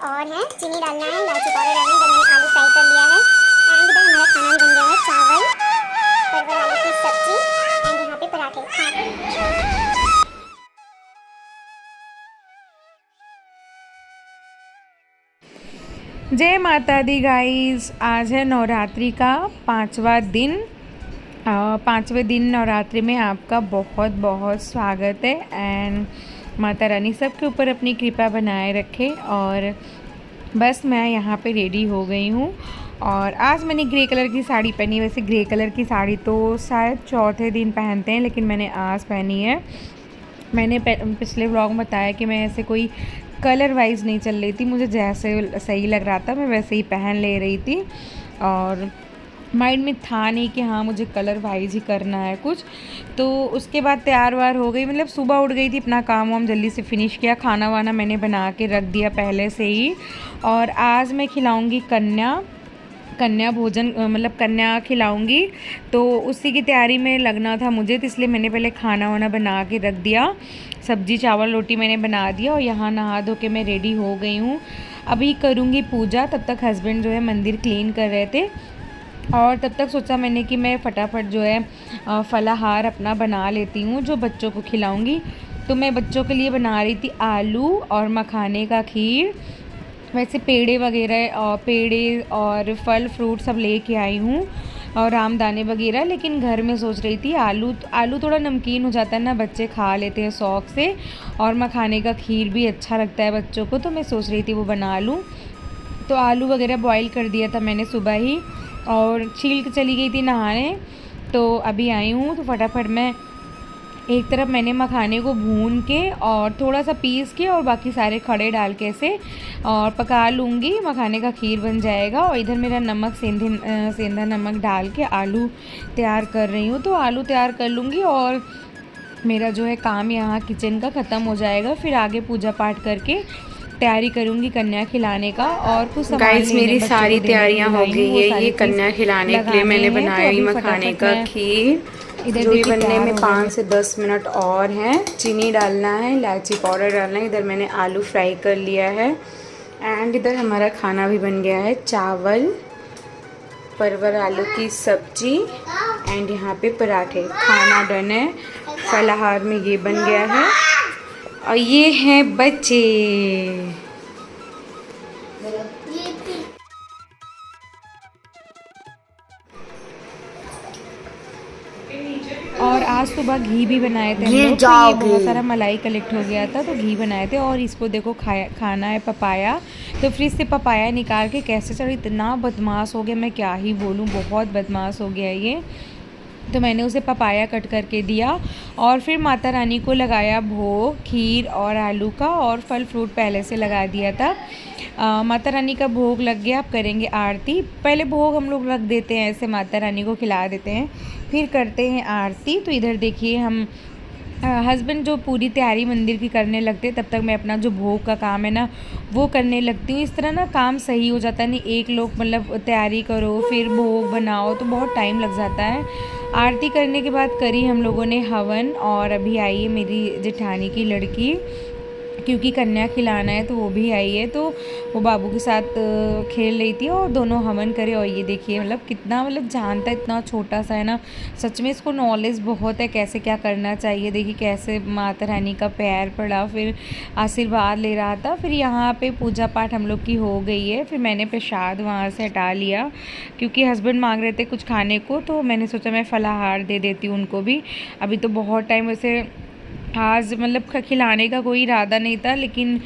और है, चीनी डालना है, इलायची पाउडर डालना है। इधर मैंने आलू फ्राई कर लिया है एंड इधर हमारा खाना भी बन गया है, चावल, परवल आलू की सब्जी एंड यहाँ पे पराठे। जय माता दी गाइस। आज है नवरात्रि का 5वां दिन। 5वें दिन नवरात्रि में आपका बहुत बहुत स्वागत है एंड माता रानी सबके ऊपर अपनी कृपा बनाए रखे। और बस मैं यहाँ पे रेडी हो गई हूँ और आज मैंने ग्रे कलर की साड़ी पहनी। वैसे ग्रे कलर की साड़ी तो शायद चौथे दिन पहनते हैं, लेकिन मैंने आज पहनी है। मैंने पिछले व्लॉग में बताया कि मैं ऐसे कोई कलर वाइज नहीं चल रही थी, मुझे जैसे सही लग रहा था मैं वैसे ही पहन ले रही थी और माइंड में था नहीं कि हाँ मुझे कलर वाइज ही करना है कुछ। तो उसके बाद तैयार वार हो गई, मतलब सुबह उठ गई थी, अपना काम वाम जल्दी से फिनिश किया, खाना वाना मैंने बना के रख दिया पहले से ही। और आज मैं खिलाऊँगी कन्या भोजन, मतलब कन्या खिलाऊंगी, तो उसी की तैयारी में लगना था मुझे, तो इसलिए मैंने पहले खाना वाना बना के रख दिया। सब्जी चावल रोटी मैंने बना दिया और यहाँ नहा धो के मैं रेडी हो गई हूँ। अभी करूँगी पूजा, तब तक हस्बैंड जो है मंदिर क्लीन कर रहे थे और तब तक सोचा मैंने कि मैं फटाफट जो है फलाहार अपना बना लेती हूँ जो बच्चों को खिलाऊँगी। तो मैं बच्चों के लिए बना रही थी आलू और मखाने का खीर। वैसे पेड़े और फल फ्रूट सब लेके आई हूँ और रामदाने वगैरह, लेकिन घर में सोच रही थी आलू थोड़ा नमकीन हो जाता है ना, बच्चे खा लेते हैं शौक़ से, और मखाने का खीर भी अच्छा लगता है बच्चों को, तो मैं सोच रही थी वो बना लूँ। तो आलू वगैरह बॉईल कर दिया था मैंने सुबह ही और छील के चली गई थी नहाने। तो अभी आई हूँ तो फटाफट मैं एक तरफ मैंने मखाने को भून के और थोड़ा सा पीस के और बाकी सारे खड़े डाल के ऐसे और पका लूँगी, मखाने का खीर बन जाएगा। और इधर मेरा सेंधा नमक डाल के आलू तैयार कर रही हूँ, तो आलू तैयार कर लूँगी और मेरा जो है काम यहाँ किचन का ख़त्म हो जाएगा। फिर आगे पूजा पाठ करके तैयारी करूँगी कन्या खिलाने का और कुछ सामान गाइस मेरी सारी तैयारियां हो गई है। ये कन्या खिलाने के लिए मैंने बनाई मखाने का खीर, जो भी बनने में 5 से 10 मिनट और हैं। चीनी डालना है, इलायची पाउडर डालना है। इधर मैंने आलू फ्राई कर लिया है एंड इधर हमारा खाना भी बन गया है, चावल, परवल आलू की सब्जी एंड यहाँ पे पराठे। खाना डन है, फलाहार में ये बन गया है। और ये हैं बच्चे। और आज सुबह घी भी बनाए थे हम लोग, तो ये बहुत सारा मलाई कलेक्ट हो गया था तो घी बनाए थे। और इसको देखो खाना है पपाया, तो फ्रिज से पपाया निकाल के कैसे चढ़, इतना बदमाश हो गया, मैं क्या ही बोलूँ, बहुत बदमाश हो गया ये। तो मैंने उसे पपाया कट करके दिया और फिर माता रानी को लगाया भोग, खीर और आलू का, और फल फ्रूट पहले से लगा दिया था। माता रानी का भोग लग गया, अब करेंगे आरती। पहले भोग हम लोग रख देते हैं, ऐसे माता रानी को खिला देते हैं, फिर करते हैं आरती। तो इधर देखिए हम हस्बैंड जो पूरी तैयारी मंदिर की करने लगते, तब तक मैं अपना जो भोग का काम है ना वो करने लगती हूँ। इस तरह ना काम सही हो जाता है, नहीं एक लोग मतलब तैयारी करो फिर भोग बनाओ तो बहुत टाइम लग जाता है। आरती करने के बाद करी हम लोगों ने हवन, और अभी आई है मेरी जेठानी की लड़की, क्योंकि कन्या खिलाना है तो वो भी आई है, तो वो बाबू के साथ खेल रही थी और दोनों हवन करे। और ये देखिए मतलब कितना मतलब जानता है, इतना छोटा सा है ना, सच में इसको नॉलेज बहुत है कैसे क्या करना चाहिए। देखिए कैसे माता रानी का पैर पड़ा, फिर आशीर्वाद ले रहा था। फिर यहाँ पे पूजा पाठ हम लोग की हो गई है, फिर मैंने प्रसाद वहाँ से हटा लिया क्योंकि हस्बैंड मांग रहे थे कुछ खाने को, तो मैंने सोचा मैं फलाहार दे देती हूँ उनको भी। अभी तो बहुत टाइम वैसे आज मतलब खिलाने का कोई इरादा नहीं था, लेकिन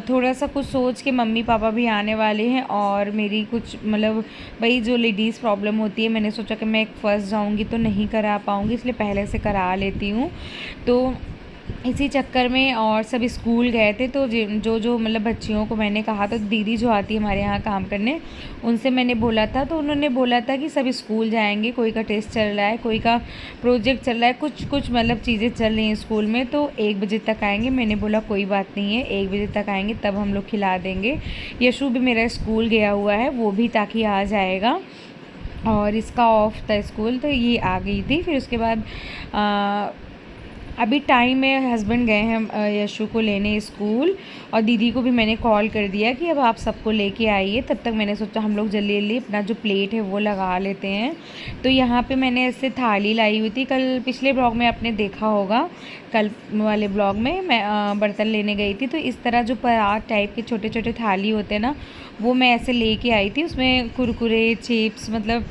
थोड़ा सा कुछ सोच के मम्मी पापा भी आने वाले हैं और मेरी कुछ मतलब वही जो लेडीज़ प्रॉब्लम होती है, मैंने सोचा कि मैं फंस जाऊंगी तो नहीं करा पाऊंगी, इसलिए पहले से करा लेती हूँ। तो इसी चक्कर में और सब स्कूल गए थे, तो जो मतलब बच्चियों को मैंने कहा था, दीदी जो आती है हमारे यहाँ काम करने, उनसे मैंने बोला था, तो उन्होंने बोला था कि सब स्कूल जाएंगे, कोई का टेस्ट चल रहा है, कोई का प्रोजेक्ट चल रहा है, कुछ मतलब चीज़ें चल रही हैं स्कूल में, तो 1 बजे तक आएंगे। मैंने बोला कोई बात नहीं है, 1 बजे तक आएंगे तब हम लोग खिला देंगे। यशु भी मेरा स्कूल गया हुआ है, वो भी ताकि आ जाएगा, और इसका ऑफ था स्कूल, तो ये आ गई थी। फिर उसके बाद अभी टाइम है, हस्बैंड गए हैं यशु को लेने स्कूल, और दीदी को भी मैंने कॉल कर दिया कि अब आप सबको लेके आइए। तब तक मैंने सोचा हम लोग जल्दी जल्दी अपना जो प्लेट है वो लगा लेते हैं। तो यहाँ पे मैंने ऐसे थाली लाई हुई थी, कल पिछले ब्लॉग में आपने देखा होगा, कल वाले ब्लॉग में मैं बर्तन लेने गई थी। तो इस तरह जो परात टाइप के छोटे छोटे थाली होते हैं ना, वो मैं ऐसे लेके आई थी। उसमें कुरकुरे, चिप्स, मतलब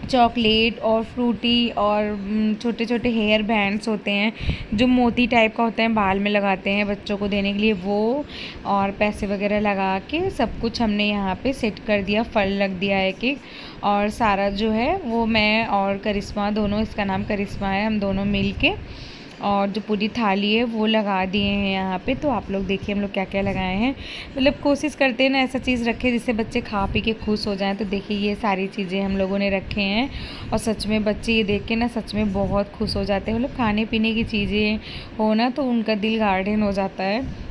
चॉकलेट और फ्रूटी और छोटे छोटे हेयर बैंड्स होते हैं जो मोती टाइप का होता है, बाल में लगाते हैं बच्चों को देने के लिए, वो और पैसे वगैरह लगा के सब कुछ हमने यहाँ पे सेट कर दिया। फल रख दिया है कि, और सारा जो है वो मैं और करिश्मा दोनों, इसका नाम करिश्मा है, हम दोनों मिल के और जो पूरी थाली है वो लगा दिए हैं यहाँ पे। तो आप लोग देखिए हम लोग क्या क्या लगाए हैं। मतलब कोशिश करते हैं ना ऐसा चीज़ रखें जिससे बच्चे खा पी के खुश हो जाएं। तो देखिए ये सारी चीज़ें हम लोगों ने रखे हैं, और सच में बच्चे ये देख के ना सच में बहुत खुश हो जाते हैं। मतलब खाने पीने की चीज़ें हो ना तो उनका दिल गार्डन हो जाता है।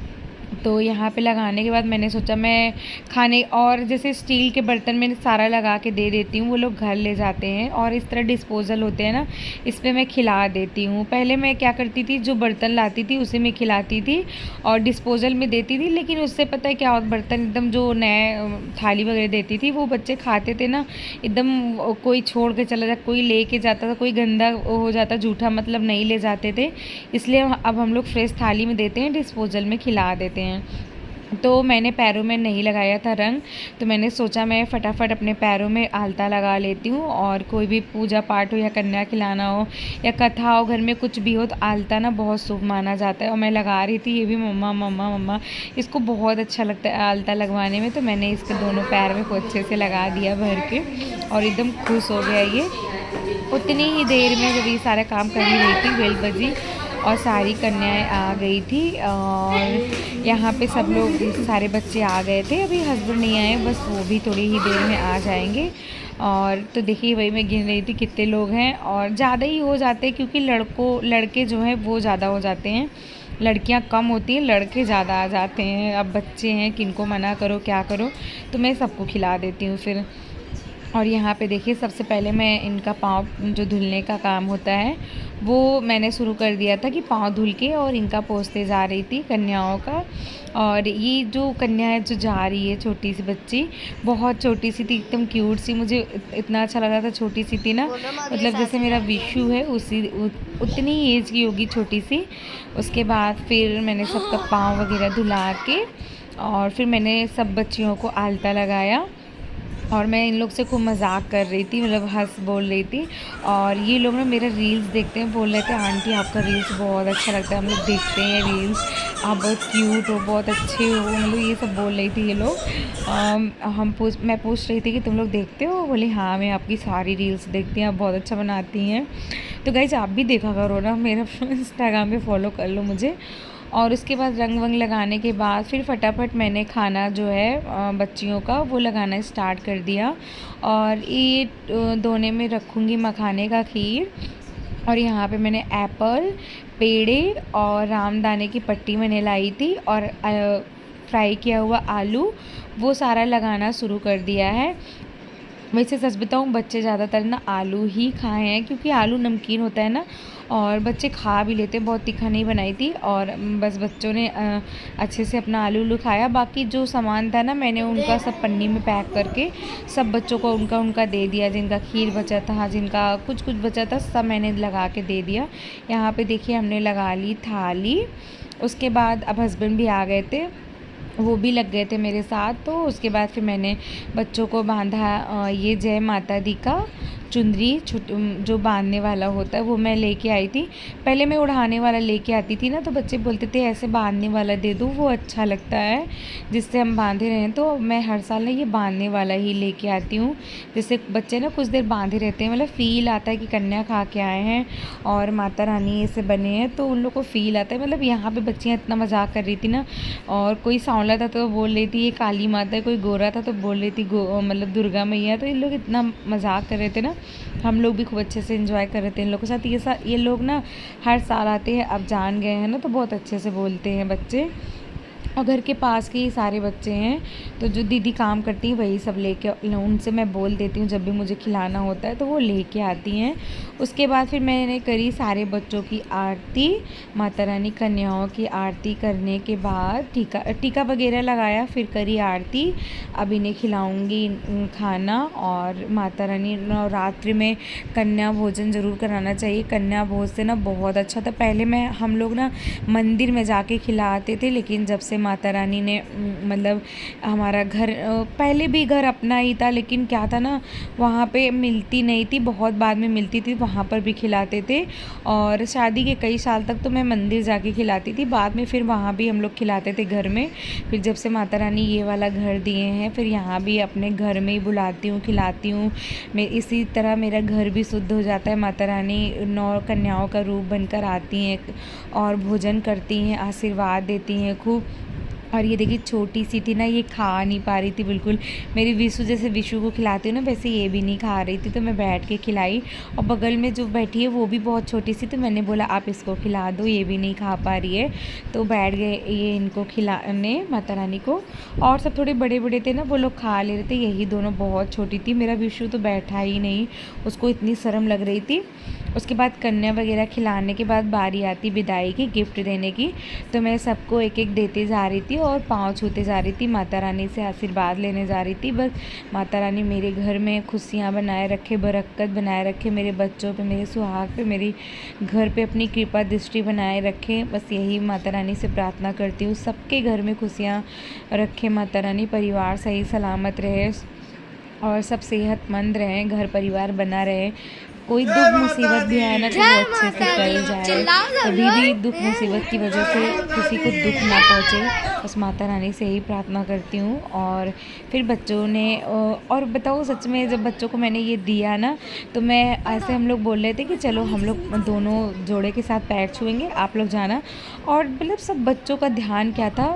तो यहाँ पे लगाने के बाद मैंने सोचा मैं खाने, और जैसे स्टील के बर्तन में सारा लगा के दे देती हूँ, वो लोग घर ले जाते हैं, और इस तरह डिस्पोज़ल होते हैं ना, इस पर मैं खिला देती हूँ। पहले मैं क्या करती थी, जो बर्तन लाती थी उसे मैं खिलाती थी और डिस्पोज़ल में देती थी, लेकिन उससे पता है क्या होता, बर्तन एकदम जो नए थाली वगैरह देती थी वो बच्चे खाते थे ना, एकदम कोई छोड़ के चला जाता, कोई ले के जाता था, कोई गंदा हो जाता, जूठा मतलब नहीं ले जाते थे। इसलिए अब हम लोग फ्रेश थाली में देते हैं, डिस्पोज़ल में खिला देते हैं। तो मैंने पैरों में नहीं लगाया था रंग, तो मैंने सोचा मैं फटाफट अपने पैरों में आलता लगा लेती हूँ। और कोई भी पूजा पाठ हो या कन्या खिलाना हो या कथा हो, घर में कुछ भी हो, तो आलता ना बहुत शुभ माना जाता है। और मैं लगा रही थी, ये भी मम्मा मम्मा मम्मा, इसको बहुत अच्छा लगता है आलता लगवाने में। तो मैंने इसके दोनों पैर में को अच्छे से लगा दिया भर के, और एकदम खुश हो गया ये। उतनी ही देर में जब ये सारा काम कर ही रही थी, बेल बजी और सारी कन्याएं आ गई थी, और यहाँ पे सब लोग सारे बच्चे आ गए थे। अभी हस्बैंड नहीं आए, बस वो भी थोड़ी ही देर में आ जाएंगे। और तो देखिए वही मैं गिन रही थी कितने लोग हैं, और ज़्यादा ही हो जाते हैं क्योंकि लड़के जो हैं वो ज़्यादा हो जाते हैं, लड़कियां कम होती हैं, लड़के ज़्यादा आ जाते हैं। अब बच्चे हैं, किनको मना करो क्या करो, तो मैं सबको खिला देती हूँ फिर। और यहाँ पे देखिए सबसे पहले मैं इनका पाँव जो धुलने का काम होता है वो मैंने शुरू कर दिया था कि पाँव धुल के और इनका पोंछते जा रही थी कन्याओं का। और ये जो कन्या है जो जा रही है, छोटी सी बच्ची, बहुत छोटी सी थी, एकदम क्यूट सी, मुझे इतना अच्छा लगा था, छोटी सी थी ना, मतलब जैसे मेरा विशु है उतनी एज की होगी, छोटी सी। उसके बाद फिर मैंने सबका पाँव वगैरह धुला के, और फिर मैंने सब बच्चियों को आलता लगाया, और मैं इन लोग से खूब मजाक कर रही थी, मतलब हंस बोल रही थी। और ये लोग ना मेरा रील्स देखते हैं, बोल रहे थे आंटी आपका रील्स बहुत अच्छा लगता है, हम लोग देखते हैं रील्स, आप बहुत क्यूट हो, बहुत अच्छे हो, मतलब ये सब बोल रही थी ये लोग। मैं पूछ रही थी कि तुम लोग देखते हो, बोली हाँ मैं आपकी सारी रील्स देखती हूँ, आप बहुत अच्छा बनाती हैं। तो गाइस आप भी देखा करो ना, मेरा इंस्टाग्राम पे फॉलो कर लो मुझे। और उसके बाद रंग वंग लगाने के बाद फिर फटाफट मैंने खाना जो है बच्चियों का वो लगाना स्टार्ट कर दिया। और ये दोने में रखूँगी मखाने का खीर, और यहाँ पे मैंने एप्पल, पेड़े और रामदाने की पट्टी मैंने लाई थी, और फ्राई किया हुआ आलू वो सारा लगाना शुरू कर दिया है। वैसे सच बताऊँ बच्चे ज़्यादातर ना आलू ही खाए हैं, क्योंकि आलू नमकीन होता है ना, और बच्चे खा भी लेते हैं। बहुत तीखा नहीं बनाई थी, और बस बच्चों ने अच्छे से अपना आलू खाया। बाकी जो सामान था ना मैंने उनका सब पन्नी में पैक करके सब बच्चों को उनका दे दिया, जिनका खीर बचा था, जिनका कुछ बचा था, सब मैंने लगा के दे दिया। यहाँ पे देखिए हमने लगा ली थाली। उसके बाद अब हस्बैंड भी आ गए थे, वो भी लग गए थे मेरे साथ। तो उसके बाद फिर मैंने बच्चों को बांधा, ये जय माता दी का चुंदरी जो बांधने वाला होता है वो मैं लेके आई थी। पहले मैं उड़ाने वाला लेके आती थी ना, तो बच्चे बोलते थे ऐसे बांधने वाला दे दो, वो अच्छा लगता है जिससे हम बांधे रहें। तो मैं हर साल ना ये बांधने वाला ही लेके आती हूँ, जिससे बच्चे ना कुछ देर बांधे रहते हैं, मतलब फ़ील आता है कि कन्या खा के आए हैं और माता रानी ऐसे बने हैं, तो उन लोग को फ़ील आता है। मतलब यहाँ पे बच्चियाँ इतना मजाक कर रही थी ना, और कोई सांवला था तो बोल रही थी ये काली माता है, कोई गोरा था तो बोल रही थी मतलब दुर्गा मैया। तो इन लोग इतना मजाक कर रहे थे ना, हम लोग भी खूब अच्छे से एंजॉय कर रहे थे इन लोगों के साथ। ये लोग ना हर साल आते हैं, अब जान गए हैं ना, तो बहुत अच्छे से बोलते हैं बच्चे। और घर के पास के ही सारे बच्चे हैं, तो जो दीदी काम करती हैं वही सब लेके, उनसे मैं बोल देती हूँ जब भी मुझे खिलाना होता है तो वो लेके आती हैं। उसके बाद फिर मैंने करी सारे बच्चों की आरती, माता रानी कन्याओं की आरती करने के बाद टीका वगैरह लगाया, फिर करी आरती। अब इन्हें खिलाऊँगी खाना। और माता रानी नवरात्रि में कन्या भोजन ज़रूर कराना चाहिए। कन्या भोज से ना बहुत अच्छा था। पहले हम लोग ना मंदिर में जाके खिलाते थे, लेकिन जब से माता रानी ने मतलब हमारा घर, पहले भी घर अपना ही था, लेकिन क्या था ना वहाँ पे मिलती नहीं थी, बहुत बाद में मिलती थी, वहाँ पर भी खिलाते थे। और शादी के कई साल तक तो मैं मंदिर जाके खिलाती थी, बाद में फिर वहाँ भी हम लोग खिलाते थे घर में। फिर जब से माता रानी ये वाला घर दिए हैं, फिर यहाँ भी अपने घर में ही बुलाती हूँ, खिलाती हूँ। मैं इसी तरह मेरा घर भी शुद्ध हो जाता है। माता रानी 9 कन्याओं का रूप बनकर आती हैं और भोजन करती हैं, आशीर्वाद देती हैं खूब। और ये देखिए छोटी सी थी ना, ये खा नहीं पा रही थी बिल्कुल। मेरी विशु जैसे विशु को खिलाती हूँ ना, वैसे ये भी नहीं खा रही थी, तो मैं बैठ के खिलाई। और बगल में जो बैठी है वो भी बहुत छोटी सी, तो मैंने बोला आप इसको खिला दो, ये भी नहीं खा पा रही है। तो बैठ गए ये इनको खिलाने, माता रानी को। और सब थोड़े बड़े बड़े थे ना, वो लोग खा ले रहे थे, यही दोनों बहुत छोटी थी। मेरा विशु तो बैठा ही नहीं, उसको इतनी शर्म लग रही थी। उसके बाद कन्या वगैरह खिलाने के बाद बारी आती विदाई की, गिफ्ट देने की। तो मैं सबको एक एक देते जा रही थी और पाँव छूते जा रही थी, माता रानी से आशीर्वाद लेने जा रही थी। बस माता रानी मेरे घर में खुशियाँ बनाए रखे, बरकत बनाए रखे, मेरे बच्चों पे, मेरे सुहाग पे, मेरी घर पे अपनी कृपा दृष्टि बनाए रखे। बस यही माता रानी से प्रार्थना करती हूँ, सबके घर में खुशियाँ रखे माता रानी, परिवार सही सलामत रहे और सब सेहतमंद रहें, घर परिवार बना रहे। कोई दुख मुसीबत भी आए ना तो वो अच्छे से टल जाए, कभी भी दुख मुसीबत की वजह से किसी को दुख ना पहुँचे, बस माता रानी से ही प्रार्थना करती हूँ। और फिर बच्चों ने, और बताओ सच में जब बच्चों को मैंने ये दिया ना, तो मैं ऐसे हम लोग बोल रहे थे कि चलो हम लोग दोनों जोड़े के साथ पैर छुएंगे, आप लोग जाना। और मतलब सब बच्चों का ध्यान क्या था,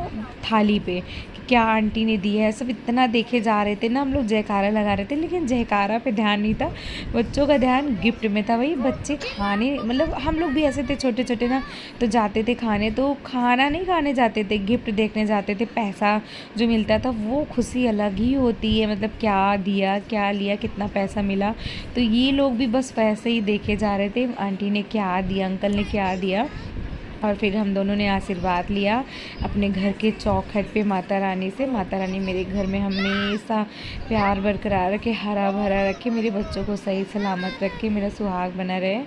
थाली पे, क्या आंटी ने दिया है, सब इतना देखे जा रहे थे ना, हम लोग जयकारा लगा रहे थे, लेकिन जयकारा पे ध्यान नहीं था, बच्चों का ध्यान गिफ्ट में था। वही बच्चे खाने, मतलब हम लोग भी ऐसे थे छोटे छोटे ना, तो जाते थे खाने, तो खाना नहीं खाने जाते थे, गिफ्ट देखने जाते थे। पैसा जो मिलता था वो खुशी अलग ही होती है, मतलब क्या दिया, क्या लिया, कितना पैसा मिला। तो ये लोग भी बस वैसे ही देखे जा रहे थे, आंटी ने क्या दिया, अंकल ने क्या दिया। और फिर हम दोनों ने आशीर्वाद लिया अपने घर के चौखट पे माता रानी से। माता रानी मेरे घर में हमेशा प्यार बरकरार रखे, हरा भरा रखे, मेरे बच्चों को सही सलामत रखे, मेरा सुहाग बना रहे।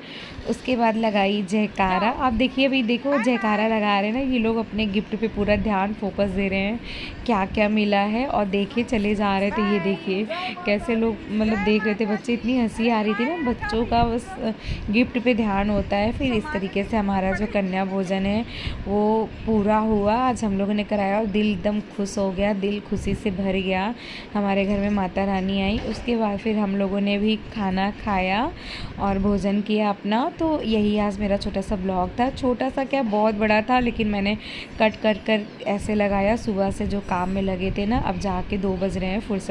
उसके बाद लगाई जयकारा। आप देखिए, अभी देखो जयकारा लगा रहे हैं ना, ये लोग अपने गिफ्ट पे पूरा ध्यान फोकस दे रहे हैं, क्या क्या मिला है, और देखिए चले जा रहे थे। ये देखिए कैसे लोग मतलब देख रहे थे बच्चे, इतनी हंसी आ रही थी ना, बच्चों का बस गिफ्ट पे ध्यान होता है। फिर इस तरीके से हमारा जो कन्या भोजन है वो पूरा हुआ, आज हम लोगों ने कराया और दिल एकदम खुश हो गया, दिल खुशी से भर गया। हमारे घर में माता रानी आई, उसके बाद फिर हम लोगों ने भी खाना खाया और भोजन किया अपना। तो यही आज मेरा छोटा सा ब्लॉग था, छोटा सा क्या बहुत बड़ा था, लेकिन मैंने कट कर ऐसे लगाया। सुबह से जो काम में लगे थे ना, अब जाके 2 बज रहे हैं, फुर्सत